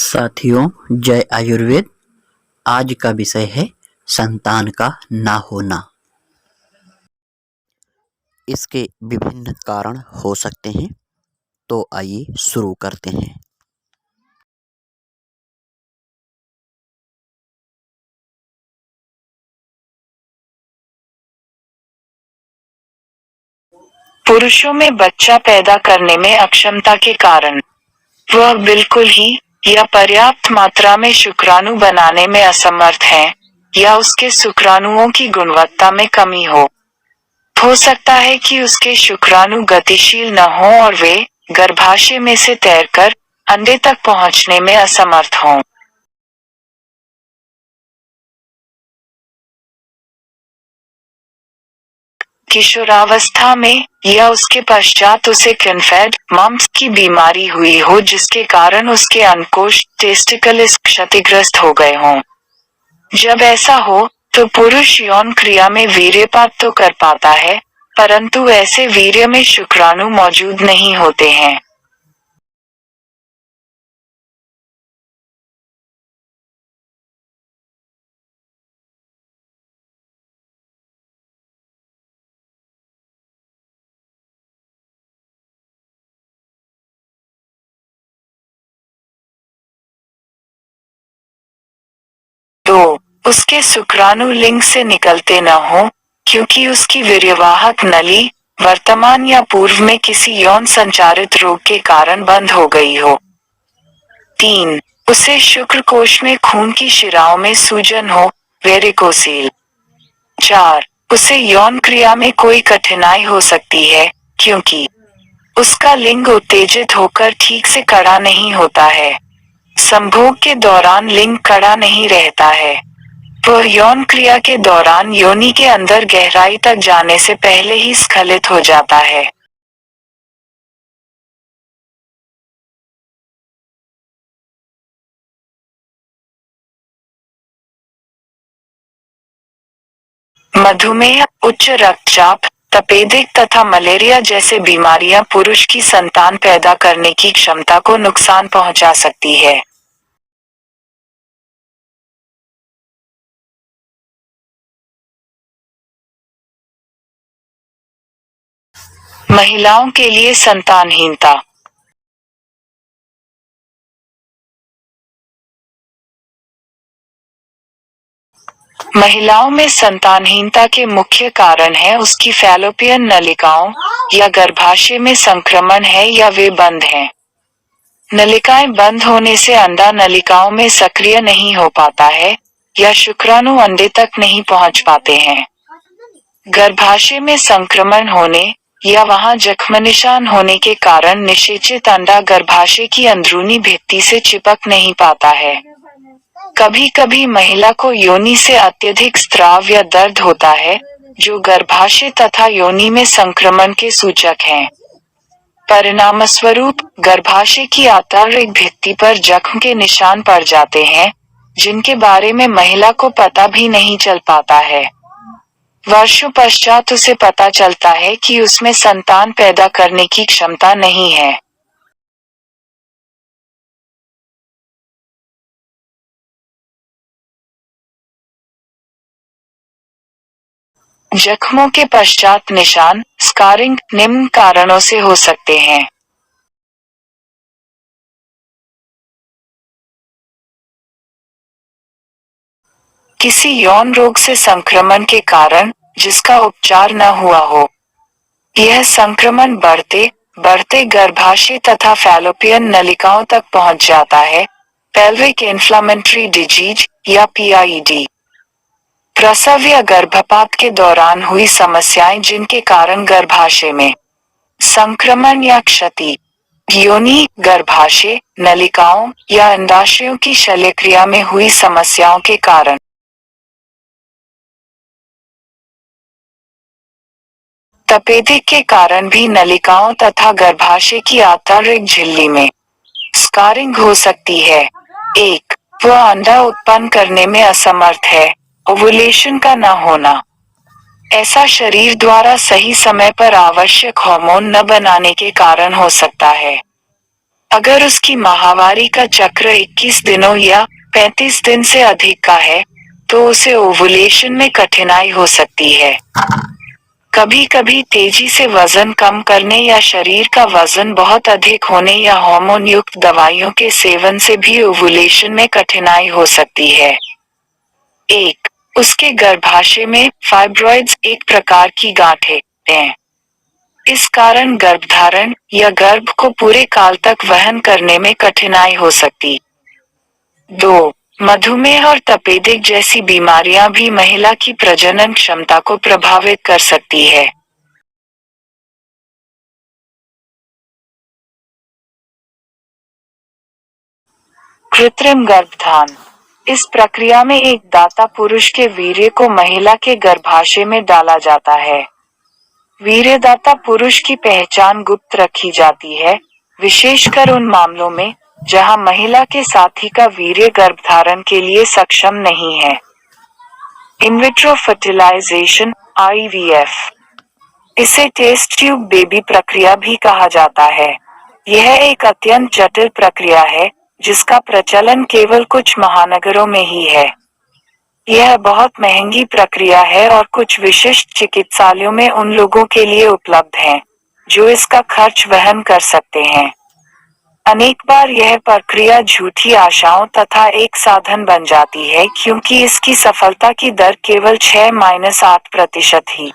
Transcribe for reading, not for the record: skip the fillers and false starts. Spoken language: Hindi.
साथियों, जय आयुर्वेद। आज का विषय है संतान का ना होना। इसके विभिन्न कारण हो सकते हैं, तो आइए शुरू करते हैं। पुरुषों में बच्चा पैदा करने में अक्षमता के कारण वह बिल्कुल ही या पर्याप्त मात्रा में शुक्राणु बनाने में असमर्थ हैं, या उसके शुक्राणुओं की गुणवत्ता में कमी हो सकता है कि उसके शुक्राणु गतिशील न हों और वे गर्भाशय में से तैरकर अंडे तक पहुंचने में असमर्थ हों। किशोरावस्था में या उसके पश्चात उसे क्लिनफेड मम्प्स की बीमारी हुई हो, जिसके कारण उसके अंडकोश टेस्टिकल्स क्षतिग्रस्त हो गए हों। जब ऐसा हो तो पुरुष यौन क्रिया में वीर्यपात तो कर पाता है, परंतु ऐसे वीर्य में शुक्राणु मौजूद नहीं होते हैं। दो, उसके शुक्राणु लिंग से निकलते न हो, क्योंकि उसकी वीर्यवाहक नली वर्तमान या पूर्व में किसी यौन संचारित रोग के कारण बंद हो गई हो। 3. उसे शुक्रकोश में खून की शिराओं में सूजन हो, वेरिकोसील। 4. उसे यौन क्रिया में कोई कठिनाई हो सकती है, क्योंकि उसका लिंग उत्तेजित होकर ठीक से कड़ा नहीं होता है। संभोग के दौरान लिंग कड़ा नहीं रहता है। वह यौन क्रिया के दौरान योनि के अंदर गहराई तक जाने से पहले ही स्खलित हो जाता है। मधुमेह, उच्च रक्तचाप, तपेदिक तथा मलेरिया जैसे बीमारियां पुरुष की संतान पैदा करने की क्षमता को नुकसान पहुंचा सकती है। महिलाओं के लिए संतानहीनता। महिलाओं में संतानहीनता के मुख्य कारण है उसकी फैलोपियन नलिकाओं या गर्भाशय में संक्रमण है या वे बंद हैं। नलिकाएं बंद होने से अंडा नलिकाओं में सक्रिय नहीं हो पाता है, या शुक्राणु अंडे तक नहीं पहुंच पाते हैं। गर्भाशय में संक्रमण होने या वहां जख्म निशान होने के कारण निषेचित अंडा गर्भाशय की अंदरूनी भित्ति से चिपक नहीं पाता है। कभी कभी महिला को योनि से अत्यधिक स्राव या दर्द होता है, जो गर्भाशय तथा योनि में संक्रमण के सूचक हैं। परिणामस्वरूप गर्भाशय की आंतरिक भित्ति पर जख्म के निशान पड़ जाते हैं, जिनके बारे में महिला को पता भी नहीं चल पाता है। वर्षों पश्चात उसे पता चलता है कि उसमें संतान पैदा करने की क्षमता नहीं है। जख्मों के पश्चात निशान, स्कारिंग, निम्न कारणों से हो सकते हैं। किसी यौन रोग से संक्रमण के कारण, जिसका उपचार न हुआ हो। यह संक्रमण बढ़ते बढ़ते गर्भाशय तथा फैलोपियन नलिकाओं तक पहुंच जाता है। पेल्विक इन्फ्लेमेटरी डिजीज या PID। प्रसव या गर्भपात के दौरान हुई समस्याएं जिनके कारण गर्भाशय में संक्रमण या क्षति। योनि, गर्भाशय, नलिकाओं या अंडाशयों की शल्यक्रिया में हुई समस्याओं के कारण। तपेदिक के कारण भी नलिकाओं तथा गर्भाशय की आंतरिक झिल्ली में स्कारिंग हो सकती है। 1. वह अंडा उत्पन्न करने में असमर्थ है, ओवुलेशन का न होना। ऐसा शरीर द्वारा सही समय पर आवश्यक हार्मोन न बनाने के कारण हो सकता है। अगर उसकी माहवारी का चक्र 21 दिनों या 35 दिन से अधिक का है, तो उसे ओवुलेशन में कठिनाई हो सकती है। कभी कभी तेजी से वजन कम करने या शरीर का वजन बहुत अधिक होने या हार्मोन युक्त दवाइयों के सेवन से भी ओवुलेशन में कठिनाई हो सकती है। 1. उसके गर्भाशय में फाइब्रॉइड्स एक प्रकार की गांठें हैं। इस कारण गर्भधारण या गर्भ को पूरे काल तक वहन करने में कठिनाई हो सकती। 2. मधुमेह और तपेदिक जैसी बीमारियां भी महिला की प्रजनन क्षमता को प्रभावित कर सकती है। कृत्रिम गर्भधान। इस प्रक्रिया में एक दाता पुरुष के वीर्य को महिला के गर्भाशय में डाला जाता है। वीर्यदाता पुरुष की पहचान गुप्त रखी जाती है, विशेषकर उन मामलों में जहां महिला के साथी का वीर्य गर्भधारण के लिए सक्षम नहीं है। In vitro fertilisation (IVF). इसे टेस्ट ट्यूब बेबी प्रक्रिया भी कहा जाता है। यह एक अत्यंत जटिल प्रक्रिया है, जिसका प्रचलन केवल कुछ महानगरों में ही है। यह बहुत महंगी प्रक्रिया है और कुछ विशिष्ट चिकित्सालयों में उन लोगों के लिए उपलब्ध है, जो इसका खर्च वहन कर सकते हैं। अनेक बार यह प्रक्रिया झूठी आशाओं तथा एक साधन बन जाती है क्योंकि इसकी सफलता की दर केवल 6-8% ही